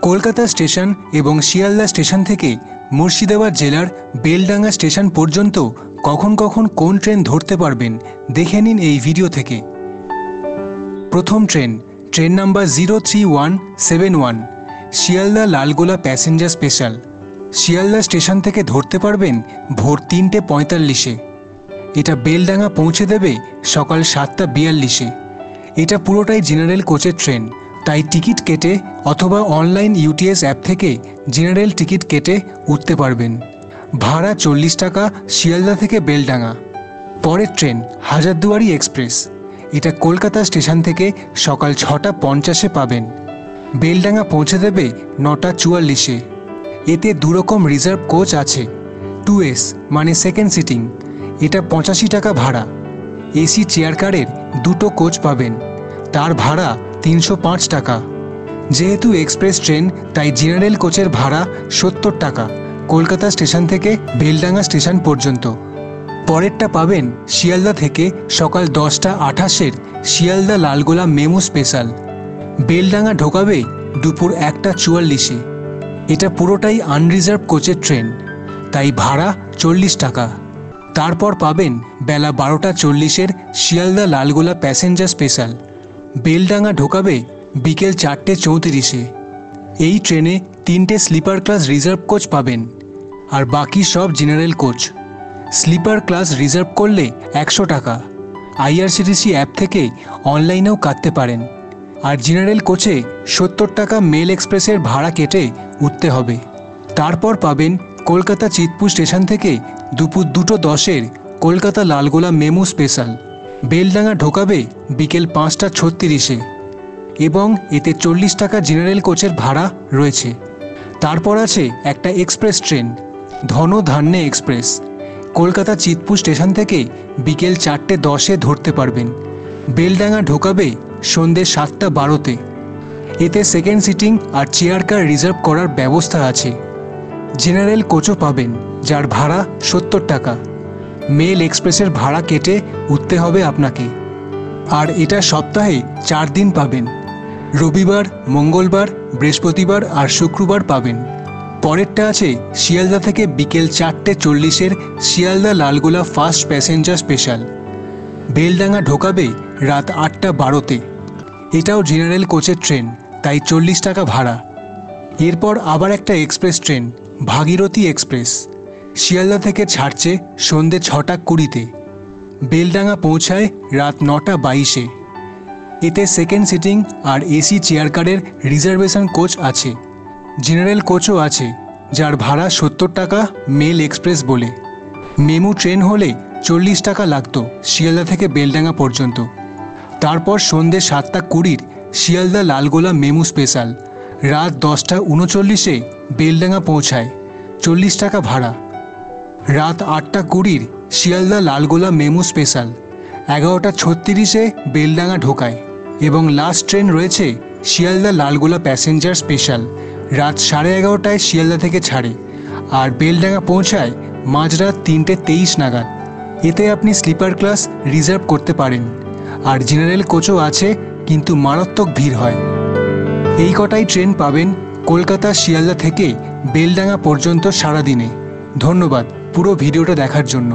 Kolkata station এবং Sealdah station থেকে মুর্শিদাবাদ জেলার বেলডাঙ্গা স্টেশন পর্যন্ত কখন কখন কোন ট্রেন ধরতে পারবেন দেখে নিন এই ভিডিও থেকে। প্রথম train number 03171 Sealdah Lalgola passenger special. Sealdah station থেকে ধরতে পারবেন ভোর 3:45-এ। এটা বেলডাঙ্গা পৌঁছে দেবে সকাল 7:42-এ। এটা পুরোটাই জেনারেল কোচের ট্রেন, তাই টিকিট কেটে অথবা অনলাইন ইউটিএস অ্যাপ থেকে জেনারেল টিকিট কেটে উঠতে পারবেন। ভাড়া 40 টাকা শিয়ালদা থেকে বেলডাঙ্গা। পরের ট্রেন হাজারদুয়ারি এক্সপ্রেস। এটা কলকাতা স্টেশন থেকে সকাল 6:50-এ পাবেন। বেলডাঙ্গা পৌঁছে দেবে 9:44-এ। এতে দুরকম রিজার্ভ কোচ আছে। 2S মানে সেকেন্ড সিটিং, এটা 85 টাকা ভাড়া। এসি চেয়ার কারের দুটো কোচ পাবেন, তার ভাড়া 305 টাকা। যেহেতু এক্সপ্রেস ট্রেন তাই জেনারেল কোচের ভাড়া 70 টাকা কলকাতা স্টেশন থেকে বেলডাঙ্গা স্টেশন পর্যন্ত। পরেরটা পাবেন শিয়ালদা থেকে সকাল 10:28-এর শিয়ালদা লালগোলা মেমু স্পেশাল। বেলডাঙ্গা ঢোকাবে দুপুর 1:44-এ। এটা পুরোটাই আনরিজার্ভ কোচের ট্রেন, তাই ভাড়া 40 টাকা। তারপর পাবেন বেলা 12:40-এর শিয়ালদা লালগোলা প্যাসেঞ্জার স্পেশাল। বেলডাঙ্গা ঢোকাবে বিকেল 4:34-এ। এই ট্রেনে 3টে স্লিপার ক্লাস রিজার্ভ কোচ পাবেন, আর বাকি সব general coach. Sleeper class reserve করলে 100 টাকা। আইআরসিটিসি অ্যাপ থেকে অনলাইনেও কাটতে পারেন। আর জেনারেল কোচে 70 টাকা মেল এক্সপ্রেসের ভাড়া কেটে উঠতে হবে। তারপর পাবেন কলকাতা চিতপুর স্টেশন থেকে দুপুর 2:10-এর কলকাতা লালগোলা মেমু স্পেশাল। বেলডাঙ্গা ঢোকাবে বিকেল 5:36-এ এবং এতে 40 টাকা জেনারেল কোচের ভাড়া রয়েছে। তারপর আছে একটা express train, Dhanadhanye express. Kolkata Chitpur station থেকে বিকেল 4:10-এ ধরতে পারবেন। বেলডাঙ্গা ঢোকাবে সন্ধ্যে 7:12-তে। এতে সেকেন্ড সিটিং আর চেয়ার কার রিজার্ভ করার ব্যবস্থা আছে। জেনারেল কোচও পাবেন, যার ভাড়া 70 টাকা। মেল এক্সপ্রেসের ভাড়া কেটে উঠতে হবে আপনাকে। আর এটা সপ্তাহে 4 দিন পাবেন। রবিবার, মঙ্গলবার, বৃহস্পতিবার আর শুক্রবার পাবেন। পরেরটা আছে শিয়ালদা থেকে বিকেল 4:40-এর Sealdah Lalgola fast passenger special. Beldanga ঢোকাবে রাত 8:12-তে। এটাও জেনারেল কোচের ট্রেন, তাই 40 টাকা ভাড়া। এরপর আবার একটা express train, Bhagirathi express. Sealdah থেকে ছাড়ছে সন্ধ্যে 6:20-তে। বেলডাঙ্গা পৌঁছায় রাত 9:22-এ। এতে সেকেন্ড সিটিং আর এসি চেয়ার কারের রিজার্ভেশন কোচ আছে। জেনারেল কোচও আছে, যার ভাড়া 70 টাকা মেল এক্সপ্রেস বলে। মেমু ট্রেন হলে 40 টাকা লাগতো শিয়ালদা থেকে বেলডাঙ্গা পর্যন্ত। তারপর সন্ধ্যে 7:20-এর শিয়ালদা লালগোলা মেমু স্পেশাল। রাত 10:39-এ বেলডাঙ্গা পৌঁছায়, 40 টাকা ভাড়া। রাত 8:20-এর শিয়ালদা লালগোলা মেমু স্পেশাল 11:36-এ বেলডাঙ্গা ঢোকায়। এবং লাস্ট ট্রেন রয়েছে শিয়ালদা লালগোলা প্যাসেঞ্জার স্পেশাল। রাত 11:30-টায় শিয়ালদা থেকে ছাড়ে আর বেলডাঙ্গা পৌঁছায় মাঝরাত 3:23 নাগাদ। এতে আপনি স্লিপার ক্লাস রিজার্ভ করতে পারেন। আর জেনারেল কোচও আছে, কিন্তু মারাত্মক ভিড় হয়। এই কটাই ট্রেন পাবেন কলকাতা শিয়ালদা থেকে বেলডাঙ্গা পর্যন্ত সারাদিনে। ধন্যবাদ পুরো ভিডিওটা দেখার জন্য।